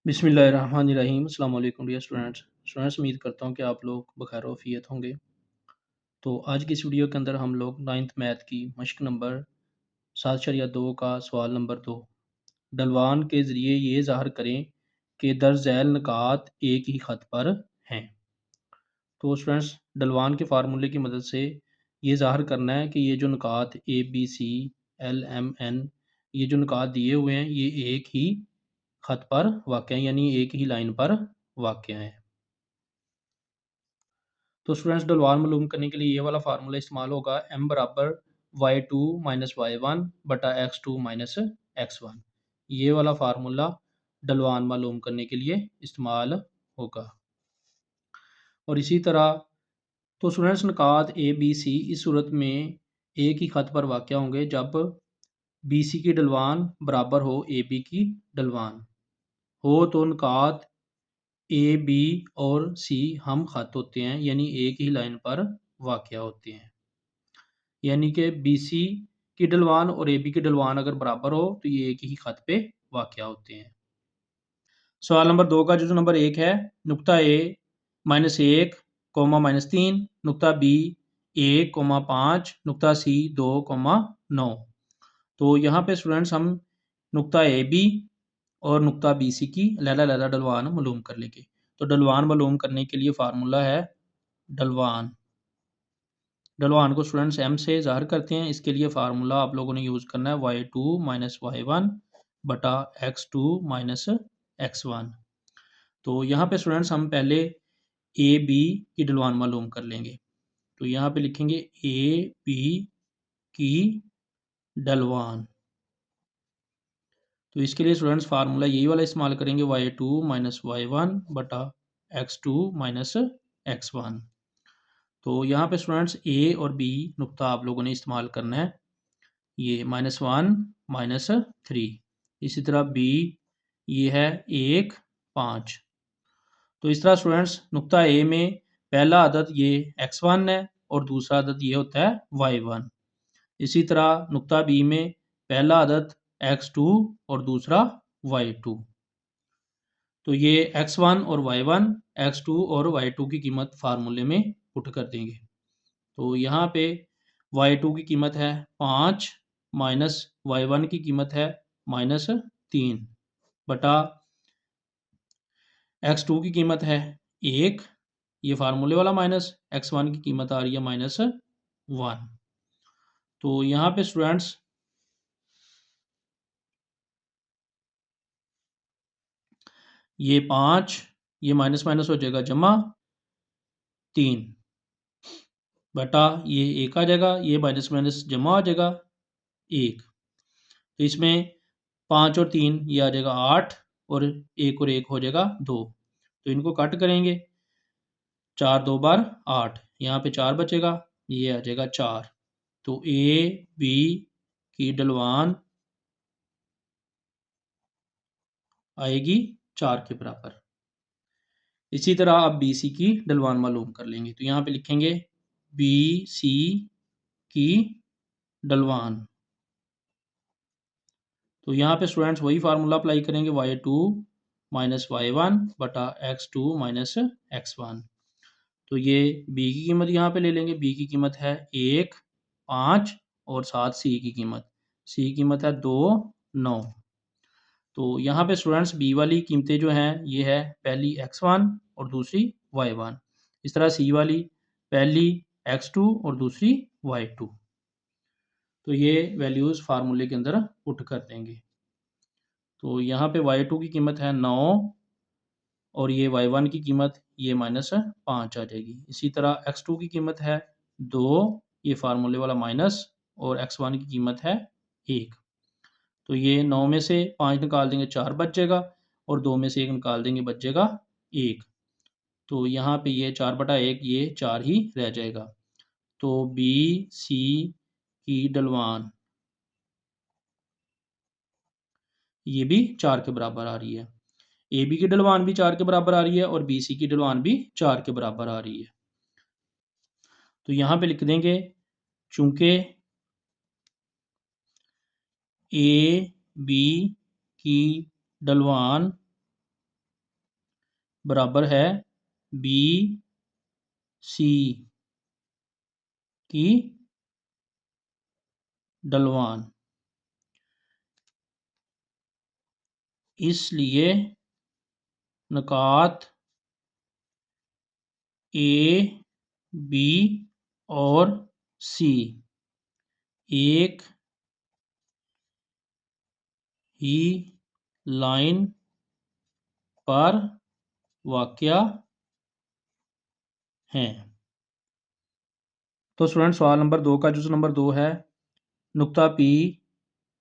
बिस्मिल्लाहिर्रहमानिर्रहीम। अस्सलाम वालेकुम डियर स्टूडेंट्स, उम्मीद करता हूँ कि आप लोग बखैर वफ़ियत होंगे। तो आज की इस वीडियो के अंदर हम लोग 9th मैथ की मश्क नंबर 7.2 का सवाल नंबर 2 ढलवान के ज़रिए ये ज़ाहिर करें कि दर झैल निकात एक ही ख़त पर हैं। तो स्टूडेंट्स, ढलवान के फार्मूले की मदद से ये ज़ाहिर करना है कि ये जो निकात A B C L M N ये जो निकात दिए हुए हैं ये एक ही ख़त पर वाक़ हैं, यानी एक ही लाइन पर वाक़ हैं। तो स्टूडेंट्स, ढलवान मालूम करने के लिए ये वाला फार्मूला इस्तेमाल होगा, m बराबर y2 माइनस y1 बटा x2 माइनस x1। ये वाला फार्मूला ढलवान मालूम करने के लिए इस्तेमाल होगा। और इसी तरह तो स्टूडेंट्स, निकात ए बी सी इस सूरत में एक ही ख़त पर वाक़ होंगे जब बी सी की ढलवान बराबर हो ए बी की ढलवान हो। तो निकात ए बी और सी हम ख़त होते हैं, यानी एक ही लाइन पर वाक़ होते हैं। यानी कि बी सी की ढलवान और ए बी की ढलवान अगर बराबर हो तो ये एक ही ख़त पे वाक़ होते हैं। सवाल नंबर 2 का जुज़ नंबर 1 है, नुक्ता ए -1 माइनस 3 नुक्ता बी 1 5 नुक्ता सी 2 9। तो यहाँ पे स्टूडेंट्स हम नुक्ता ए बी और नुक्ता बी सी की अलग-अलग ढलवान मालूम कर लेंगे। तो ढलवान मालूम करने के लिए फार्मूला है ढलवान को स्टूडेंट्स m से ज़ाहिर करते हैं। इसके लिए फार्मूला आप लोगों ने यूज़ करना है y2 माइनस y1 बटा x2 माइनस x1। तो यहाँ पे स्टूडेंट्स हम पहले ए बी की ढलवान मालूम कर लेंगे। तो यहाँ पे लिखेंगे ए बी की ढलवान। तो इसके लिए स्टूडेंट्स फार्मूला यही वाला इस्तेमाल करेंगे, y2 माइनस y1 बटा x2 माइनस x1। तो यहाँ पे स्टूडेंट्स ए और बी नुक्ता आप लोगों ने इस्तेमाल करना है, ये -1 -3। इसी तरह बी ये है 1 5। तो इस तरह स्टूडेंट्स नुक्ता ए में पहला अदद ये x1 है और दूसरा अदद ये होता है y1। इसी तरह नुक्ता बी में पहला अदद x2 और दूसरा y2। तो ये x1 और y1 x2 और y2 की कीमत फार्मूले में पुट कर देंगे। तो यहाँ पे y2 की कीमत है 5 माइनस y1 की कीमत है -3 बटा x2 की कीमत है 1, ये फार्मूले वाला माइनस x1 की कीमत आ रही है -1। तो यहाँ पे स्टूडेंट्स ये 5 ये माइनस माइनस हो जाएगा जमा 3 बटा ये 1 आ जाएगा, ये माइनस माइनस जमा हो जाएगा 1। तो इसमें 5 और 3 ये आ जाएगा 8 और 1 और 1 हो जाएगा 2। तो इनको कट करेंगे, 4 2 बार 8, यहाँ पे 4 बचेगा, ये आ जाएगा 4। तो ए बी की ढलवान आएगी 4 के बराबर। इसी तरह अब बी सी की ढलवान मालूम कर लेंगे। तो यहाँ पे लिखेंगे बी सी की ढलवान। तो यहाँ पे स्टूडेंट्स वही फार्मूला अप्लाई करेंगे, y2 माइनस y1 बटा x2 माइनस x1। तो ये b की कीमत यहाँ पे ले लेंगे, b की कीमत है 1 5 और साथ c की कीमत है 2 9। तो यहाँ पे स्टूडेंट्स b वाली कीमतें जो हैं ये है पहली x1 और दूसरी y1। इस तरह c वाली पहली x2 और दूसरी y2। तो ये वैल्यूज़ फार्मूले के अंदर पुट कर देंगे। तो यहाँ पे y2 की कीमत है 9 और ये y1 की कीमत ये -5 आ जाएगी। इसी तरह x2 की कीमत है 2, ये फार्मूले वाला माइनस, और x1 की कीमत है 1। तो ये 9 में से 5 निकाल देंगे 4 बच जाएगा और 2 में से 1 निकाल देंगे बच जाएगा 1। तो यहाँ पे ये 4 बटा 1 ये 4 ही रह जाएगा। तो बी सी की ढलवान ये भी 4 के बराबर आ रही है। ए बी की ढलवान भी 4 के बराबर आ रही है और बी सी की ढलवान भी 4 के बराबर आ रही है। तो यहाँ पे लिख देंगे, चूंकि ए बी की ढलवान बराबर है बी सी की ढलवान, इसलिए नुकात ए, बी और सी एक ही लाइन पर वाक़या हैं। तो स्टूडेंट सवाल नंबर 2 का जुज़ नंबर 2 है, नुक्ता पी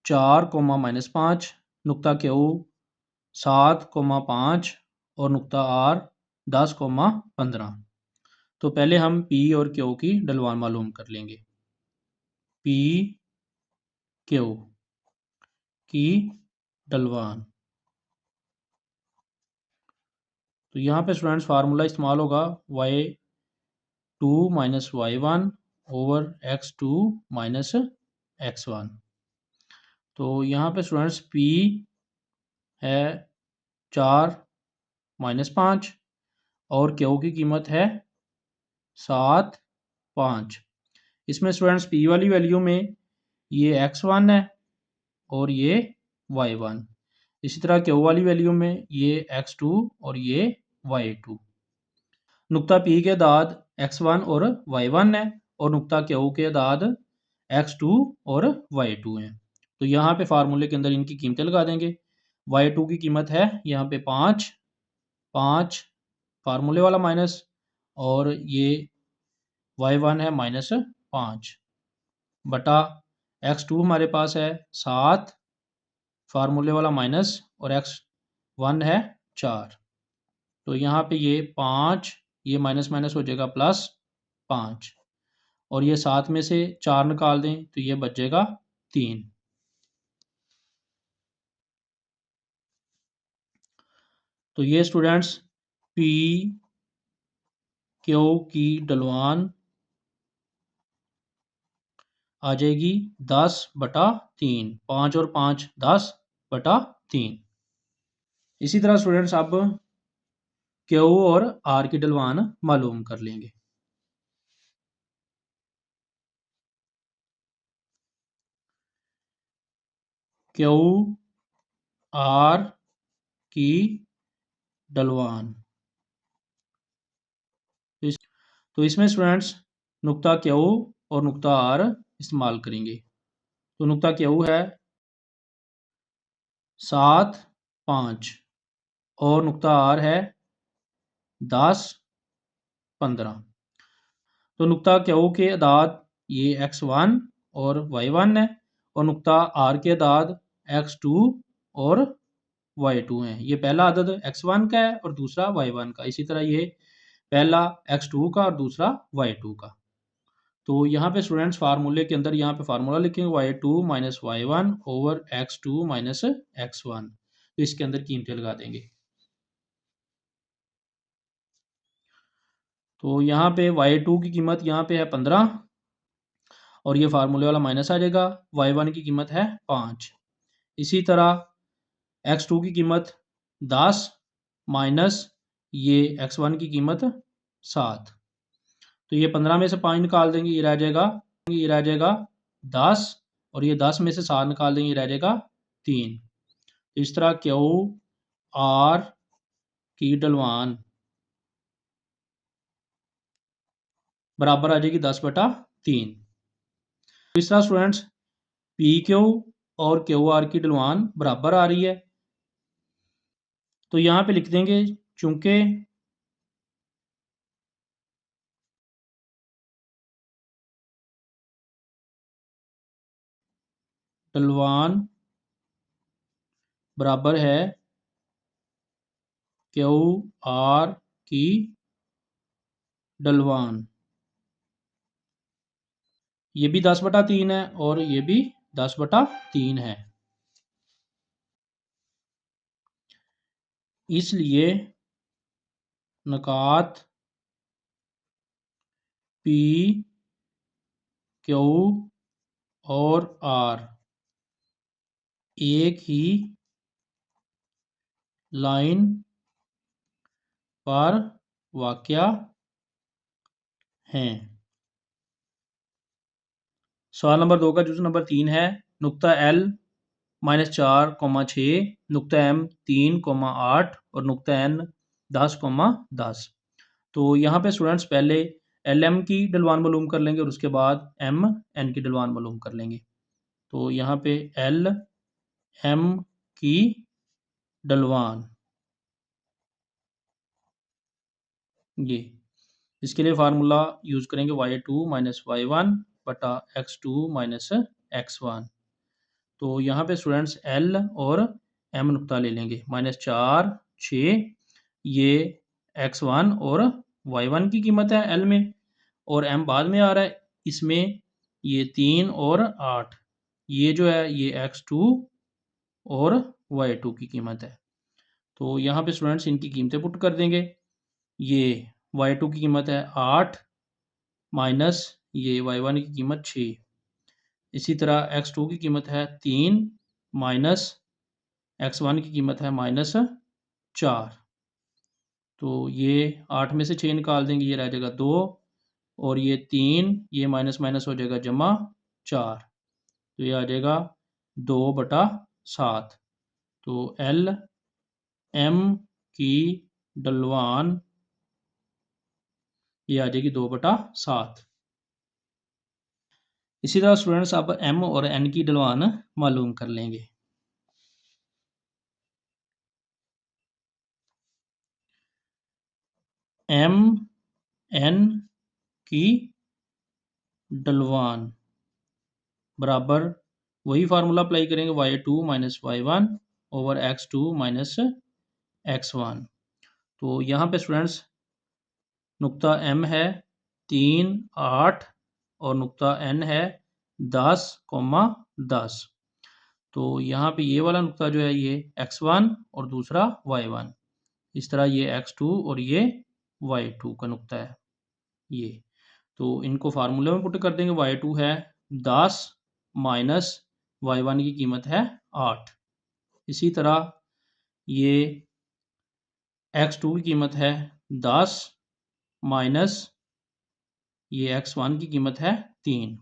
4, -5, नुक्ता क्यू 7, 5 और नुक्ता आर 10, 15। तो पहले हम पी और क्यू की ढलवान मालूम कर लेंगे। पी क्यू की ढलवान, तो यहाँ पे स्टूडेंट्स फार्मूला इस्तेमाल होगा y2 minus y1 over x2 minus x1। तो यहाँ पे स्टूडेंट्स p है 4, -5 और क्यू की कीमत है 7, 5। इसमें स्टूडेंट्स p वाली वैल्यू में ये x1 है और ये y1। इसी तरह क्यू वाली वैल्यू में ये x2 और ये y2। नुक्ता P के दाद x1 और y1 है और नुक्ता Q के दाद x2 और y2 हैं। तो यहाँ पे फार्मूले के अंदर इनकी कीमतें लगा देंगे। y2 की कीमत है यहाँ पे 5, 5 फार्मूले वाला माइनस, और ये y1 है -5 बटा x2 हमारे पास है 7 फार्मूले वाला माइनस और x1 है 4। तो यहाँ पे ये 5, ये माइनस माइनस हो जाएगा प्लस 5 और ये 7 में से 4 निकाल दें तो ये बचेगा 3। तो ये स्टूडेंट्स पी क्यू की ढलवान आ जाएगी 10/3, 5 और 5 10/3। इसी तरह स्टूडेंट्स अब क्यू और आर की ढलवान मालूम कर लेंगे। क्यू आर की ढलवान, तो इसमें स्टूडेंट्स नुक्ता क्यू और नुक्ता आर इस्तेमाल करेंगे। तो नुक्ता क्यू है 7, 5 और नुक्ता आर है 10, 15। तो नुक्ता क्यू के अदाद ये x1 और y1 है और नुक्ता आर के अदाद x2 और y2 हैं। ये पहला अदद x1 का है और दूसरा y1 का। इसी तरह ये पहला x2 का और दूसरा y2 का। तो यहाँ पे स्टूडेंट्स फार्मूले के अंदर यहाँ पे फार्मूला लिखेंगे y2 minus y1 over x2 minus x1। तो इसके अंदर कीमतें लगा देंगे। तो यहाँ पे y2 की कीमत यहाँ पे है 15 और ये फार्मूले वाला माइनस आ जाएगा। y1 की कीमत है 5। इसी तरह x2 की कीमत 10 माइनस ये x1 की कीमत 7। तो ये 15 में से 5 निकाल देंगे, ये रह जाएगा 10 और ये 10 में से 7 निकाल देंगे, ये रह जाएगा 3। तो इस तरह क्यू आर की ढलवान बराबर आ जाएगी 10/3। तो इस तरह स्टूडेंट्स पी क्यू और क्यू आर की ढलवान बराबर आ रही है। तो यहाँ पे लिख देंगे चूंकि ढलवान बराबर है क्यू आर की ढलवान, ये भी 10/3 है और ये भी 10/3 है। इसलिए नुकात पी क्यू और आर एक ही लाइन पर वाक़या हैं। सवाल नंबर 2 का जुज़ नंबर 3 है, नुक्ता L -4, 6, नुक्ता M 3, 8 और नुक्ता N 10, 10। तो यहाँ पे स्टूडेंट्स पहले LM की ढलवान मालूम कर लेंगे और उसके बाद MN की ढलवान मालूम कर लेंगे। तो यहाँ पे LM की ढलवान, ये इसके लिए फार्मूला यूज़ करेंगे y2 - y1 बटा x2 - x1। तो यहाँ पे स्टूडेंट्स L और M नुक्ता ले लेंगे, -4, 6, ये x1 और y1 की कीमत है L में, और M बाद में आ रहा है, इसमें ये 3 और 8, ये जो है ये x2 और y2 की कीमत है। तो यहाँ पे स्टूडेंट्स इनकी कीमतें पुट कर देंगे। ये y2 की कीमत है 8 माइनस ये y1 की कीमत 6। इसी तरह x2 की कीमत है 3 माइनस x1 की कीमत है -4। तो ये 8 में से 6 निकाल देंगे, ये रह जाएगा 2, और ये 3, ये माइनस माइनस हो जाएगा जमा 4। तो ये आ जाएगा 2/7। तो L M की ढलवान ये आ जाएगी 2/7। इसी तरह स्टूडेंट्स अब M और N की ढलवान मालूम कर लेंगे। M N की ढलवान बराबर वही फार्मूला अप्लाई करेंगे, y2 - y1 over x2 - x1। तो यहाँ पे स्टूडेंट्स नुक्ता M है 3, 8 और नुक्ता N है 10, 10। तो यहाँ पे ये वाला नुक्ता जो है ये x1 और दूसरा y1, इस तरह ये x2 और ये y2 का नुक्ता है ये। तो इनको फार्मूले में पुट कर देंगे, y2 है 10 माइनस y1 की कीमत है 8। इसी तरह ये x2 की कीमत है 10 माइनस ये x1 की कीमत है 3।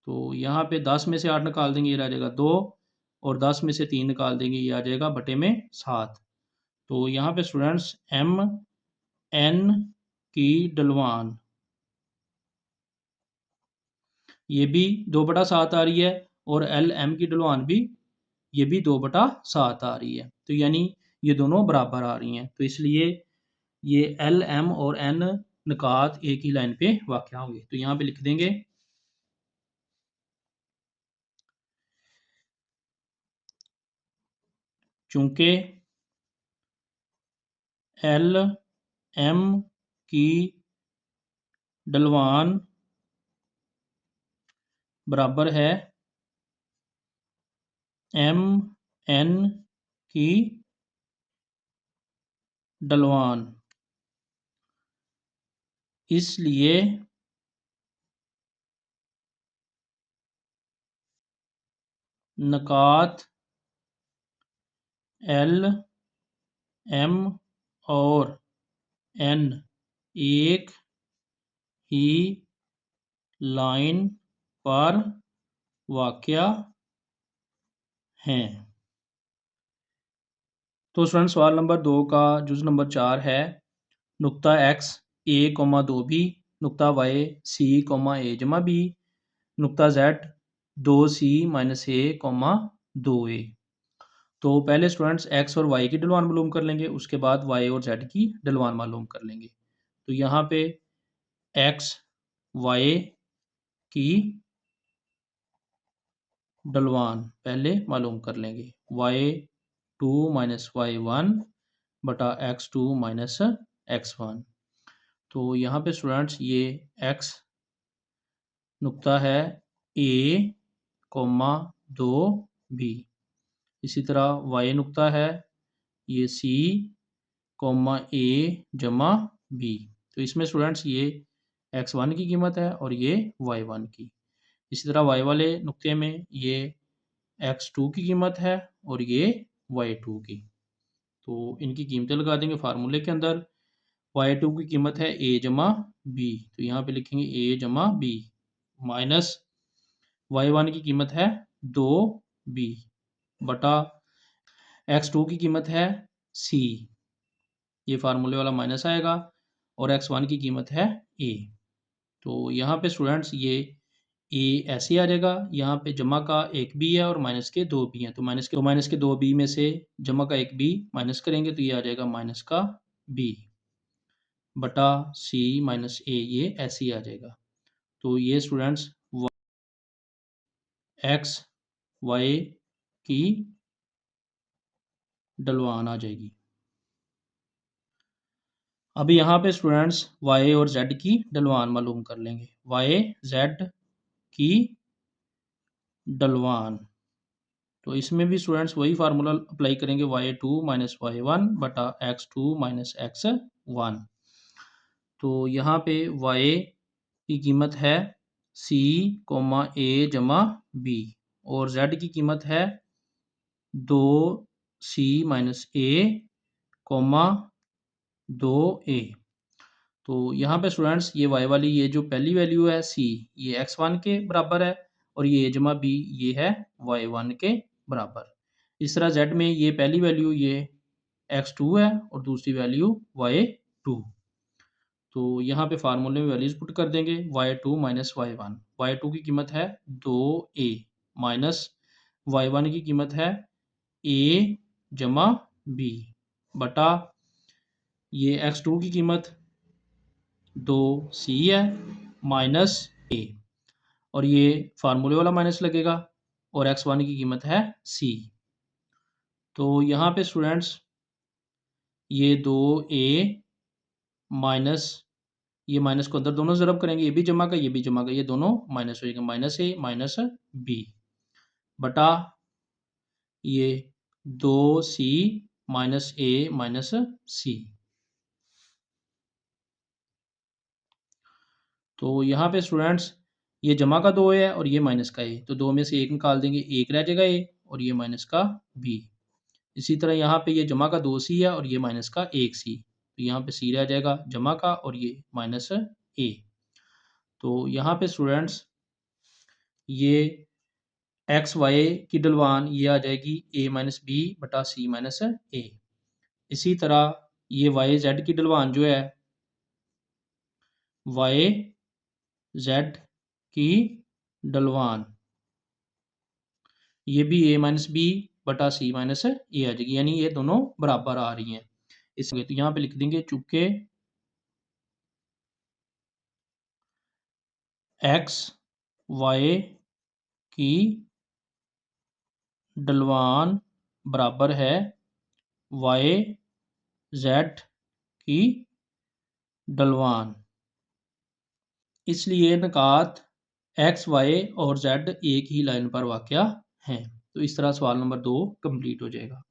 तो यहाँ पे 10 में से 8 निकाल देंगे, ये रह जाएगा 2, और 10 में से 3 निकाल देंगे, ये आ जाएगा बटे में 7। तो यहाँ पे स्टूडेंट्स M N की ढलवान ये भी 2/7 आ रही है, और L M की ढलवान भी ये भी 2/7 आ रही है। तो यानी ये दोनों बराबर आ रही हैं, तो इसलिए ये L M और N निकात एक ही लाइन पे वाक़या होंगे। तो यहाँ पे लिख देंगे चूँकि L M की ढलवान बराबर है M N की ढलवान, इसलिए निकात L M और N एक ही लाइन पर वाक़या हैं। तो स्टूडेंट सवाल नंबर 2 का जुज़ नंबर 4 है, नुक्ता x a, 2b, नुक्ता y c, a, b, नुक्ता z 2c - a, 2a। तो पहले स्टूडेंट्स x और y की ढलवान मालूम कर लेंगे, उसके बाद y और z की ढलवान मालूम कर लेंगे। तो यहाँ पे x y की ढलवान पहले मालूम कर लेंगे, y2 - y1 बटा x2 - x1। तो यहाँ पे स्टूडेंट्स ये x नुक्ता है a, 2b, इसी तरह y नुक्ता है ये c, a, b। तो इसमें स्टूडेंट्स ये x1 की कीमत है और ये y1 की। इसी तरह y वाले नुक्ते में ये x2 की कीमत है और ये y2 की। तो इनकी कीमतें लगा देंगे फार्मूले के अंदर। y2 की कीमत है a जमा b, तो यहाँ पे लिखेंगे a जमा b माइनस y1 की कीमत है 2b बटा x2 की कीमत है c, ये फार्मूले वाला माइनस आएगा, और x1 की कीमत है a। तो यहाँ पे स्टूडेंट्स ये a ऐसे आ जाएगा, यहाँ पे जमा का एक b है और माइनस के दो b हैं, तो माइनस के दो b में से जमा का एक b माइनस करेंगे तो ये आ जाएगा माइनस का b बटा c माइनस a, ये ऐसे ही आ जाएगा। तो ये स्टूडेंट्स x y की ढलवान आ जाएगी। अभी यहाँ पे स्टूडेंट्स y और z की ढलवान मालूम कर लेंगे। y z की ढलवान, तो इसमें भी स्टूडेंट्स वही फार्मूला अप्लाई करेंगे, y2 माइनस y1 बटा x2 माइनस x1। तो यहाँ पे y की कीमत है c कोमा a जमा b और z की कीमत है 2c minus a coma 2a। तो यहाँ पे स्टूडेंट्स ये y वाली ये जो पहली वैल्यू है c, ये x1 के बराबर है और ये a जमा b ये है y1 के बराबर। इस तरह z में ये पहली वैल्यू ये x2 है और दूसरी वैल्यू y2। तो यहाँ पे फार्मूले में वैल्यूज पुट कर देंगे, y2 माइनस y1, y2 की कीमत है 2a माइनस y1 की कीमत है a जमा b बटा ये x2 की कीमत 2c है माइनस a, और ये फार्मूले वाला माइनस लगेगा, और x1 की कीमत है c। तो यहाँ पे स्टूडेंट्स ये 2a माइनस ये माइनस को अंदर दोनों ज़रब करेंगे, ये भी जमा का ये भी जमा का, ये दोनों माइनस हो जाएगा, माइनस a माइनस b बटा ये 2c minus a minus c। तो यहाँ पे स्टूडेंट्स ये जमा का 2 है और ये माइनस का है, तो 2 में से 1 निकाल देंगे, 1 रह जाएगा a और ये माइनस का b। इसी तरह यहाँ पे ये जमा का 2c है और ये माइनस का 1c, तो यहाँ पे c रह जाएगा जमा का और ये माइनस a। तो यहाँ पे स्टूडेंट्स ये एक्स वाई की ढलवान ये आ जाएगी a माइनस बी बटा c माइनस a। इसी तरह ये वाई जेड की ढलवान जो है वाई जेड की ढलवान ये भी a माइनस बी बटा c माइनस a आ जाएगी, यानी ये दोनों बराबर आ रही हैं। इसलिए तो यहाँ पे लिख देंगे चूंकि एक्स वाई की ढलवान बराबर है वाई जेड की ढलवान, इसलिए निकात एक्स वाई और जेड एक ही लाइन पर वाक़या हैं। तो इस तरह सवाल नंबर 2 कंप्लीट हो जाएगा।